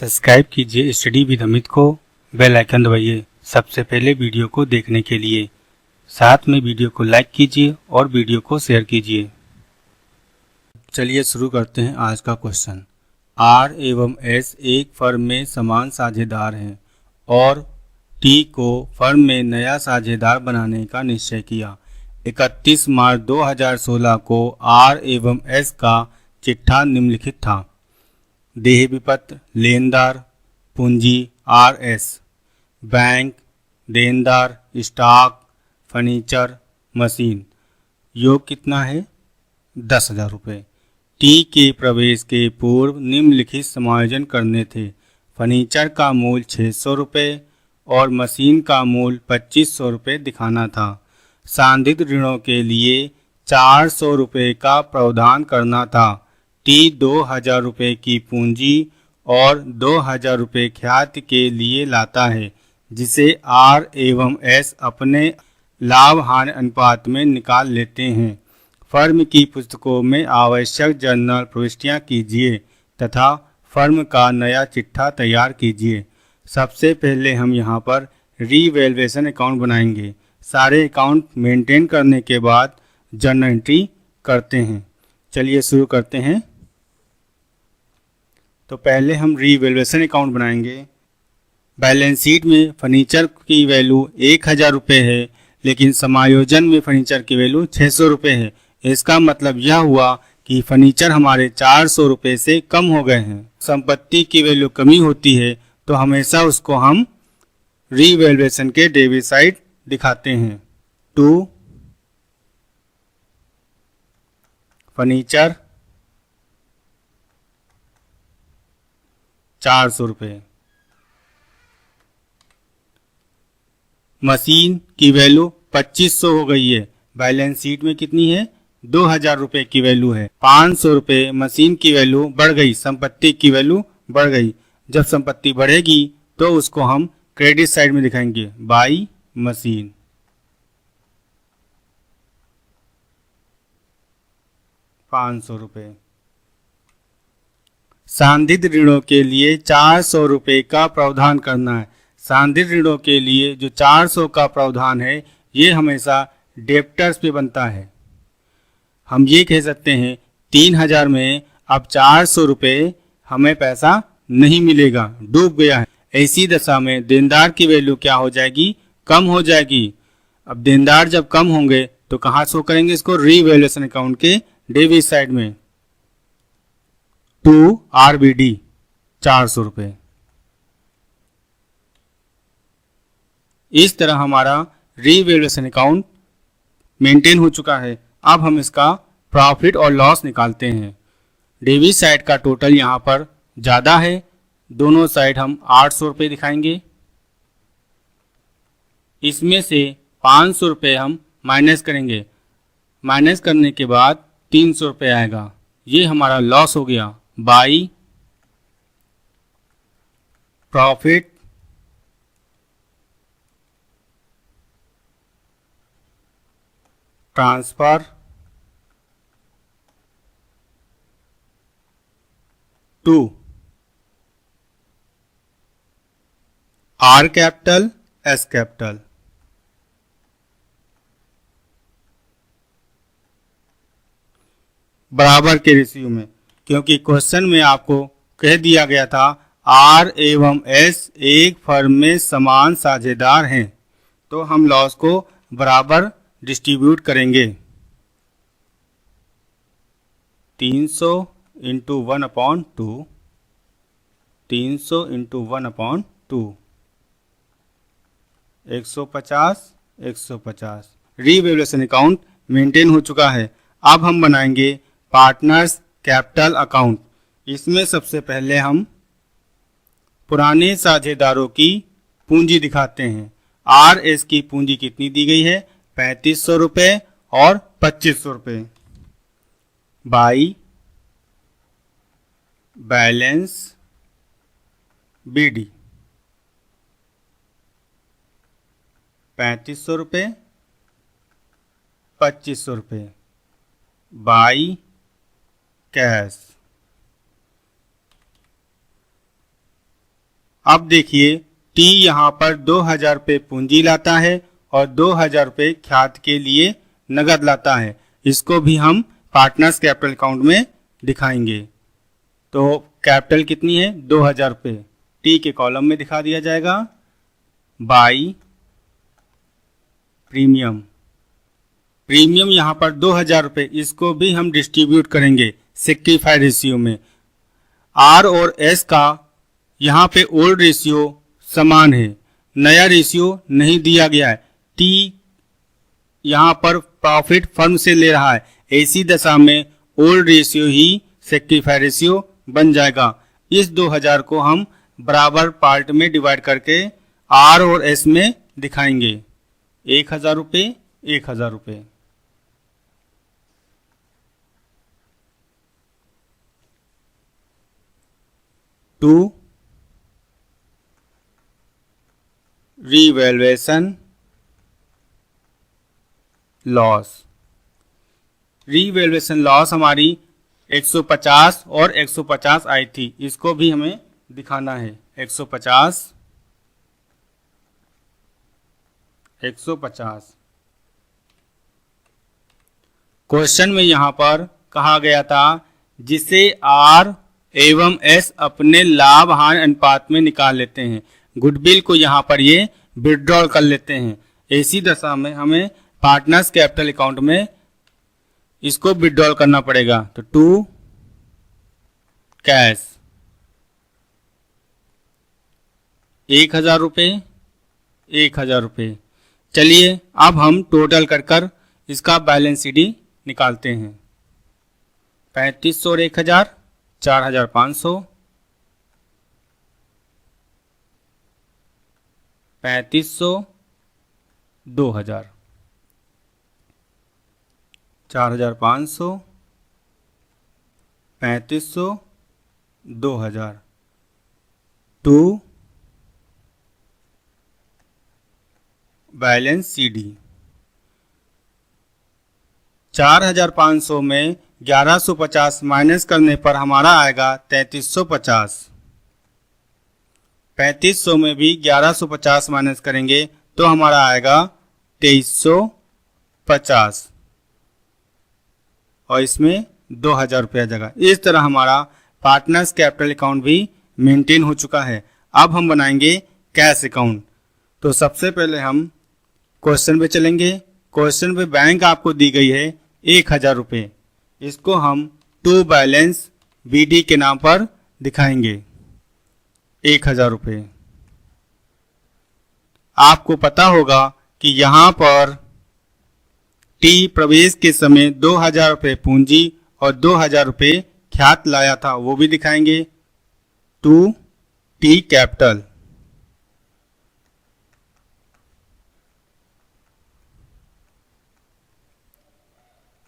Subscribe कीजिए study with Amit को, bell icon दबाइए सबसे पहले वीडियो को देखने के लिए। साथ में वीडियो को लाइक कीजिए और वीडियो को शेयर कीजिए। चलिए शुरू करते हैं आज का क्वेश्चन। आर एवं एस एक फर्म में समान साझेदार हैं और टी को फर्म में नया साझेदार बनाने का निश्चय किया। 31 मार्च 2016 को आर एवं एस का चिट्ठा निम्नलिखित था। देह विपत्र लेनदार पूंजी आर एस, बैंक देनदार स्टॉक फर्नीचर मशीन। योग कितना है? 10,000 रुपये। टी के प्रवेश के पूर्व निम्नलिखित समायोजन करने थे। फर्नीचर का मूल्य 600 रुपये और मशीन का मूल्य 2500 रुपये दिखाना था। संदिग्ध ऋणों के लिए 400 रुपये का प्रावधान करना था। टी 2000 रुपये की पूंजी और 2000 रुपये ख्याति के लिए लाता है, जिसे आर एवं एस अपने लाभ हानि अनुपात में निकाल लेते हैं। फर्म की पुस्तकों में आवश्यक जर्नल प्रविष्टियां कीजिए तथा फर्म का नया चिट्ठा तैयार कीजिए। सबसे पहले हम यहां पर रीवैल्यूएशन अकाउंट बनाएंगे। सारे अकाउंट मेंटेन करने के बाद जर्नल एंट्री करते हैं। चलिए शुरू करते हैं। तो पहले हम रीवैल्यूएशन अकाउंट बनाएंगे। बैलेंस शीट में फर्नीचर की वैल्यू 1000 रुपये है, लेकिन समायोजन में फर्नीचर की वैल्यू 600 रुपये है। इसका मतलब यह हुआ कि फर्नीचर हमारे 400 रुपये से कम हो गए हैं। संपत्ति की वैल्यू कमी होती है तो हमेशा उसको हम रीवैल्यूएशन के डेबिट साइड दिखाते हैं। टू फर्नीचर 400 रुपये। मशीन की वैल्यू 2500 हो गई है। बैलेंस शीट में कितनी है? 2000 रुपये की वैल्यू है। 500 रुपये मशीन की वैल्यू बढ़ गई, संपत्ति की वैल्यू बढ़ गई। जब संपत्ति बढ़ेगी तो उसको हम क्रेडिट साइड में दिखाएंगे, बाई मशीन। ₹500। संदिग्ध ऋणों के लिए 400 रुपये का प्रावधान करना है। संदिग्ध ऋणों के लिए जो 400 का प्रावधान है ये हमेशा डेप्टर्स पे बनता है। हम ये कह सकते हैं 3000 में अब 400 रुपये हमें पैसा नहीं मिलेगा, डूब गया है। ऐसी दशा में देनदार की वैल्यू क्या हो जाएगी? कम हो जाएगी। अब देनदार जब कम होंगे तो कहाँ शो करेंगे इसको? रीवैल्यूएशन अकाउंट के डेबिट साइड में। टू आरबीडी 400 रुपये। इस तरह हमारा रीवैल्यूएशन अकाउंट मेंटेन हो चुका है। अब हम इसका प्रॉफिट और लॉस निकालते हैं। डेबिट साइड का टोटल यहाँ पर ज़्यादा है, दोनों साइड हम 800 रुपये दिखाएंगे। इसमें से 500 रुपये हम माइनस करेंगे। माइनस करने के बाद 300 रुपये आएगा। ये हमारा लॉस हो गया। By profit transfer to R capital S capital. बराबर के रेशियो में, क्योंकि क्वेश्चन में आपको कह दिया गया था आर एवं एस एक फर्म में समान साझेदार हैं, तो हम लॉस को बराबर डिस्ट्रीब्यूट करेंगे। 300 into 1/2, 300 into 1/2, 150, 150। Revaluation account maintain हो चुका है। अब हम बनाएंगे पार्टनर्स कैपिटल अकाउंट। इसमें सबसे पहले हम पुराने साझेदारों की पूंजी दिखाते हैं। आर एस की पूंजी कितनी दी गई है? 3500 रुपये और 2500 रुपये। बाई बैलेंस बीडी 3500 रुपये 2500 रुपये। बाई कैश अब देखिए टी यहाँ पर 2000 रुपये पूंजी लाता है और 2000 रुपये ख्यात के लिए नगद लाता है। इसको भी हम पार्टनर्स कैपिटल अकाउंट में दिखाएंगे। तो कैपिटल कितनी है? 2000 रुपये। टी के कॉलम में दिखा दिया जाएगा बाई प्रीमियम। प्रीमियम यहाँ पर 2000 रुपये, इसको भी हम डिस्ट्रीब्यूट करेंगे सेक्रीफाइड रेशियो में। आर और एस का यहाँ पे ओल्ड रेशियो समान है, नया रेशियो नहीं दिया गया है। टी यहाँ पर प्रॉफिट फर्म से ले रहा है, ऐसी दशा में ओल्ड रेशियो ही सेक्रीफाइड रेशियो बन जाएगा। इस 2000 को हम बराबर पार्ट में डिवाइड करके आर और एस में दिखाएंगे। 1000 रुपये 1000 रुपये। To revaluation loss. Revaluation loss हमारी 150 और 150 आई थी, इसको भी हमें दिखाना है। 150 150। क्वेश्चन में यहां पर कहा गया था जिसे आर एवं एस अपने लाभ हानि अनुपात में निकाल लेते हैं। गुडविल को यहां पर ये विड्रॉल कर लेते हैं। ऐसी दशा में हमें पार्टनर्स कैपिटल अकाउंट में इसको विड्रॉल करना पड़ेगा। तो टू कैश 1000 रुपये 1000 रुपये। चलिए अब हम टोटल कर इसका बैलेंस शीट निकालते हैं। 3500 और 1000 4500। 3500 2000 4500 3500 2000 टू बैलेंस सीडी। 4500 में 1150 माइनस करने पर हमारा आएगा 3350। 3500 में भी 1150 माइनस करेंगे तो हमारा आएगा 2350 और इसमें 2000 रुपया जगह। इस तरह हमारा पार्टनर्स कैपिटल अकाउंट भी मेंटेन हो चुका है। अब हम बनाएंगे कैश अकाउंट। तो सबसे पहले हम क्वेश्चन पे चलेंगे। क्वेश्चन पे बैंक आपको दी गई है 1000 रुपये। इसको हम टू बैलेंस बीडी के नाम पर दिखाएंगे 1000 रुपये। आपको पता होगा कि यहाँ पर टी प्रवेश के समय 2000 रुपये पूंजी और 2000 रुपये ख्यात लाया था, वो भी दिखाएंगे। टू टी कैपिटल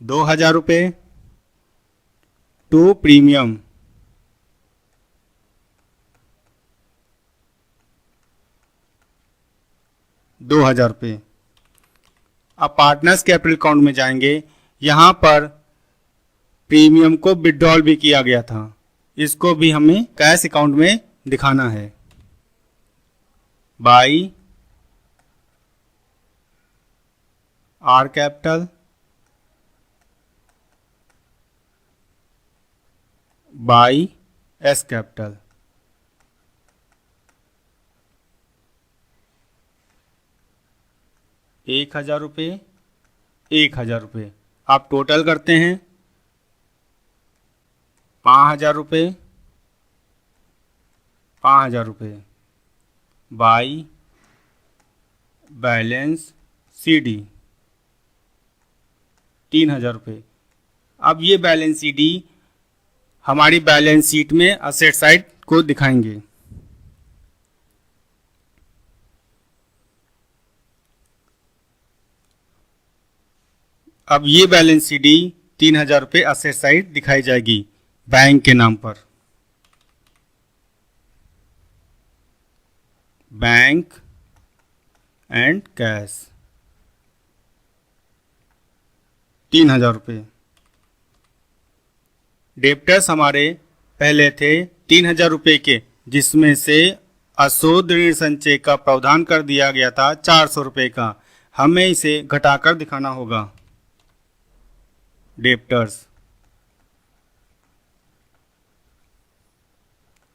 2000 रुपये। टू प्रीमियम 2000 रुपये। अब पार्टनर्स कैपिटल अकाउंट में जाएंगे। यहाँ पर प्रीमियम को विड्रॉल भी किया गया था, इसको भी हमें कैश अकाउंट में दिखाना है। By are capital by S capital. $1000 रुपये 1000 रुपये। आप टोटल करते हैं 5000 रुपये 5000 रुपये बाई बैलेंस सीडी 3000 रुपये। अब ये बैलेंस सीडी हमारी बैलेंस शीट में असेट साइड को दिखाएंगे। अब ये बैलेंस सीडी 3000 रुपये असेट साइड दिखाई जाएगी बैंक के नाम पर। बैंक एंड कैश 3000 रुपये। डेप्टर्स हमारे पहले थे 3000 रुपये के, जिसमें से अशोध ऋण संचय का प्रावधान कर दिया गया था 400 रुपये का, हमें इसे घटाकर दिखाना होगा। Debtors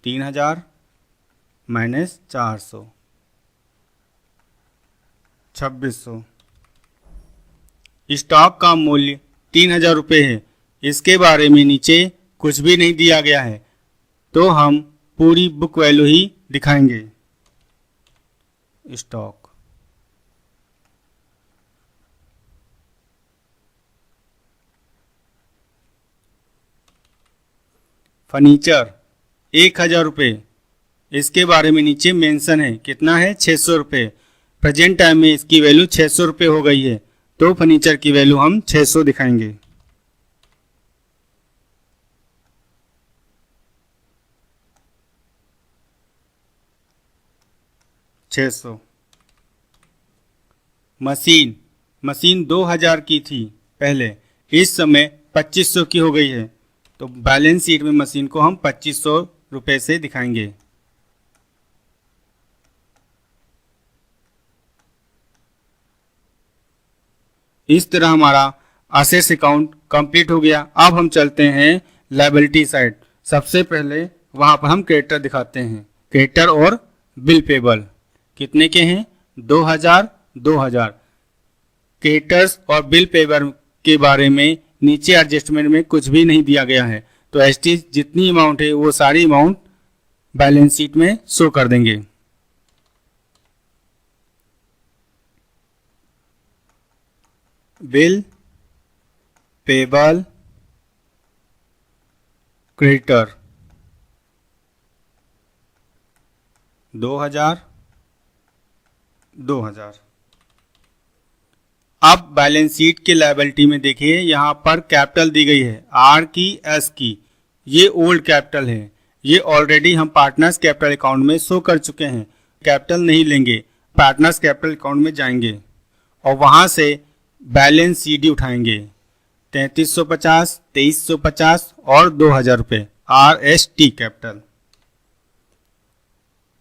3000 minus 400 2600। स्टॉक का मूल्य 3000 रुपये है, इसके बारे में नीचे कुछ भी नहीं दिया गया है, तो हम पूरी बुक वैल्यू ही दिखाएंगे। स्टॉक फर्नीचर 1000 रुपये, इसके बारे में नीचे मेंशन है, कितना है 600 रुपये। प्रेजेंट टाइम में इसकी वैल्यू 600 रुपये हो गई है, तो फर्नीचर की वैल्यू हम 600 दिखाएंगे। मशीन 2000 की थी पहले, इस समय 2500 की हो गई है, तो बैलेंस शीट में मशीन को हम 2500 रुपये से दिखाएंगे। इस तरह हमारा असेट्स अकाउंट कंप्लीट हो गया। अब हम चलते हैं लायबिलिटी साइड। सबसे पहले वहां पर हम क्रेडिटर दिखाते हैं। क्रेडिटर और बिल पेबल कितने के हैं? 2000 2000। क्रेडिटर्स और बिल पेबल के बारे में नीचे एडजस्टमेंट में कुछ भी नहीं दिया गया है, तो एसटी जितनी अमाउंट है वो सारी अमाउंट बैलेंस शीट में शो कर देंगे। Bill payable creditor 2000 2000। अब बैलेंस शीट के लायबिलिटी में देखिए, यहां पर कैपिटल दी गई है, आर की एस की। ये ओल्ड कैपिटल है, ये ऑलरेडी हम पार्टनर्स कैपिटल अकाउंट में शो कर चुके हैं। कैपिटल नहीं लेंगे, पार्टनर्स कैपिटल अकाउंट में जाएंगे और वहां से बैलेंस सीडी उठाएंगे। 3350, 2350 और 2000 रुपये R S T capital.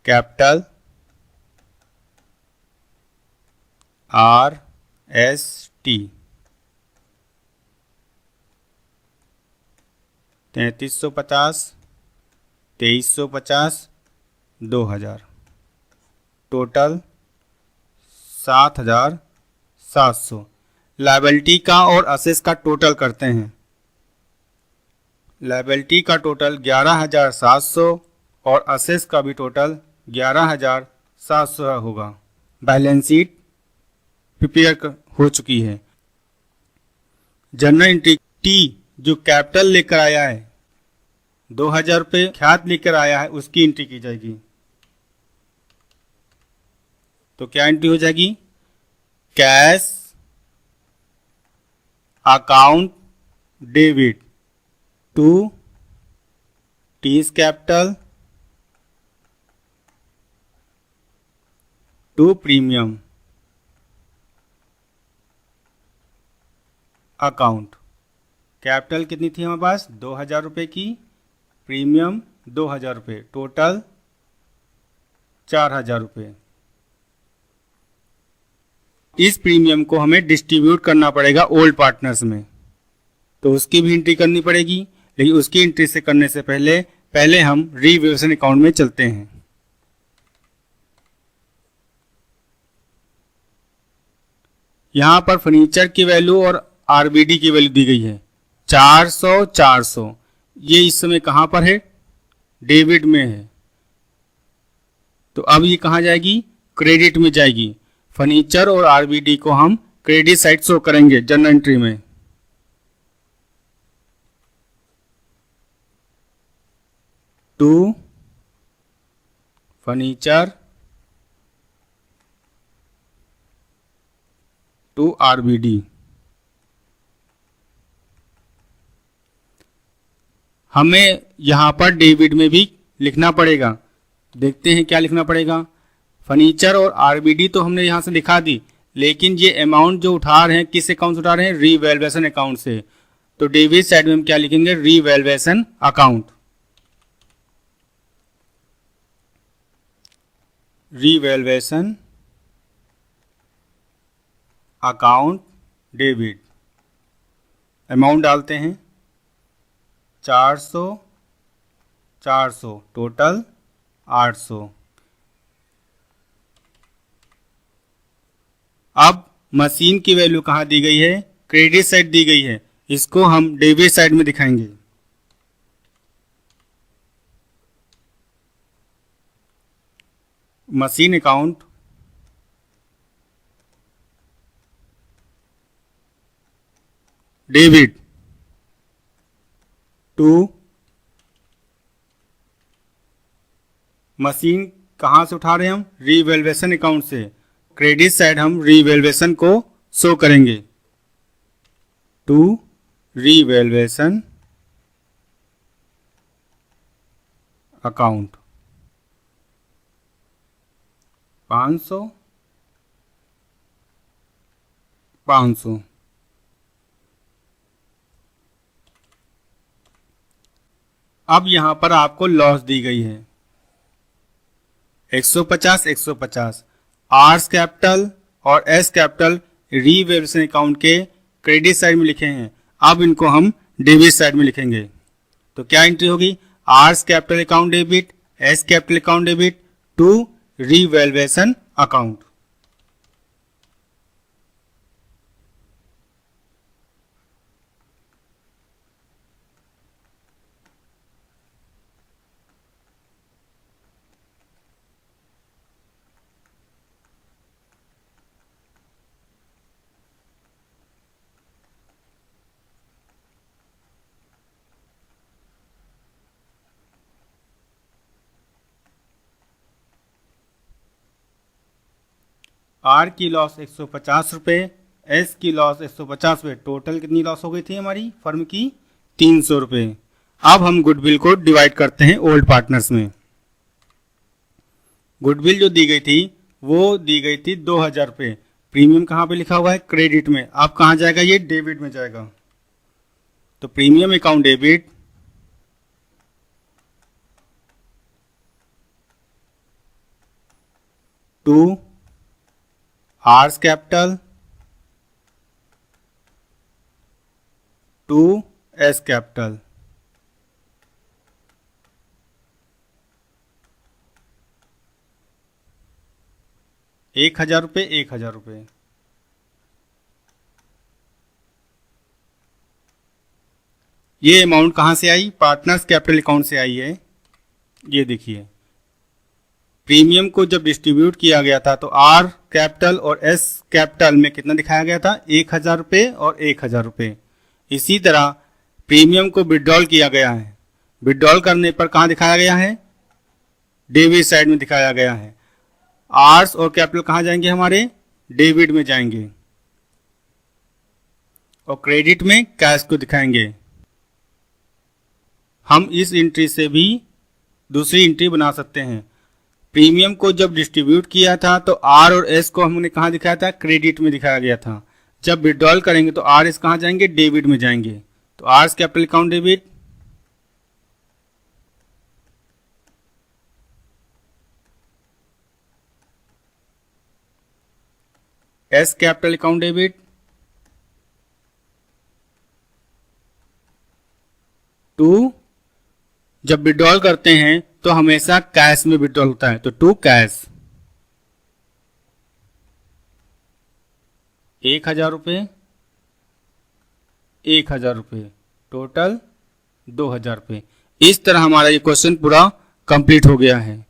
Capital R S T 3350, 2350, 2000, total 7700। Liability का और असेस का टोटल करते हैं। लायबिलिटी का टोटल 11700 और असेस का भी टोटल 11700 होगा। बैलेंस शीट प्रिपेयर हो चुकी है। जनरल एंट्री टी जो कैपिटल लेकर आया है, 2000 रुपये ख्यात लेकर आया है, उसकी एंट्री की जाएगी। तो क्या एंट्री हो जाएगी? Cash account debit to T's capital to premium account. Capital कितनी थी हमारे पास? 2000 रुपये की, प्रीमियम 2000 रुपये, टोटल 4000 रुपये। इस प्रीमियम को हमें डिस्ट्रीब्यूट करना पड़ेगा ओल्ड पार्टनर्स में, तो उसकी भी एंट्री करनी पड़ेगी। लेकिन उसकी एंट्री से करने से पहले हम रीवैल्यूएशन अकाउंट में चलते हैं। यहां पर फर्नीचर की वैल्यू और आरबीडी की वैल्यू दी गई है 400 400। ये इस समय कहां पर है? डेबिट में है, तो अब ये कहां जाएगी? क्रेडिट में जाएगी। फर्नीचर और आरबीडी को हम क्रेडिट साइड शो करेंगे जनरल एंट्री में। To furniture to RBD. हमें यहां पर डेबिट में भी लिखना पड़ेगा। देखते हैं क्या लिखना पड़ेगा। फर्नीचर और आरबीडी तो हमने यहां से दिखा दी, लेकिन ये अमाउंट जो उठा रहे हैं किस अकाउंट से उठा रहे हैं? रीवैल्यूएशन अकाउंट से। तो डेबिट साइड में हम क्या लिखेंगे? Revaluation account. Revaluation account debit. Amount डालते हैं 400 400, टोटल 800। अब मशीन की वैल्यू कहाँ दी गई है? क्रेडिट साइड दी गई है, इसको हम डेबिट साइड में दिखाएंगे। Machine account debit to machine कहाँ से उठा रहे हैं हम? रीवैल्यूएशन अकाउंट से। क्रेडिट साइड हम रीवैल्यूएशन को शो करेंगे। To revaluation account 500 500। अब यहां पर आपको लॉस दी गई है 150 150। आर्स कैपिटल और एस कैपिटल रीवैल्यूएशन अकाउंट के क्रेडिट साइड में लिखे हैं, अब इनको हम डेबिट साइड में लिखेंगे। तो क्या एंट्री होगी? R's capital account debit, S capital account debit to revaluation account. R की लॉस 150 रुपये, एस की लॉस 150 रुपये, टोटल कितनी लॉस हो गई थी हमारी फर्म की? 300 रुपये। अब हम गुडविल को डिवाइड करते हैं ओल्ड पार्टनर्स में। गुडविल जो दी गई थी वो दी गई थी 2000 रुपये। प्रीमियम कहाँ पे लिखा हुआ है? क्रेडिट में। अब कहाँ जाएगा? ये डेबिट में जाएगा। तो premium account debit to R's capital to S capital. एक 1000 रुपये 1000 रुपये। ये अमाउंट कहाँ से आई? पार्टनर्स कैपिटल अकाउंट से आई है। ये देखिए, प्रीमियम को जब डिस्ट्रीब्यूट किया गया था तो आर कैपिटल और एस कैपिटल में कितना दिखाया गया था? 1000 रुपये और 1000 रुपये। इसी तरह प्रीमियम को विड्रॉल किया गया है। विड्रॉल करने पर कहाँ दिखाया गया है? डेबिट साइड में दिखाया गया है। आर्स और कैपिटल कहाँ जाएंगे? हमारे डेबिट में जाएंगे। और क्रेडिट में कैश को दिखाएंगे। हम इस एंट्री से भी दूसरी एंट्री बना सकते हैं। प्रीमियम को जब डिस्ट्रीब्यूट किया था तो आर और एस को हमने कहाँ दिखाया था? क्रेडिट में दिखाया गया था। जब विड्रॉल करेंगे तो आर एस कहाँ जाएंगे? डेबिट में जाएंगे। तो R's capital account debit S capital account debit to, जब विड्रॉल करते हैं तो हमेशा कैश में विड्रॉल होता है, तो टू कैश 1000 रुपये 1000 रुपये, टोटल 2000 रुपये। इस तरह हमारा ये क्वेश्चन पूरा कंप्लीट हो गया है।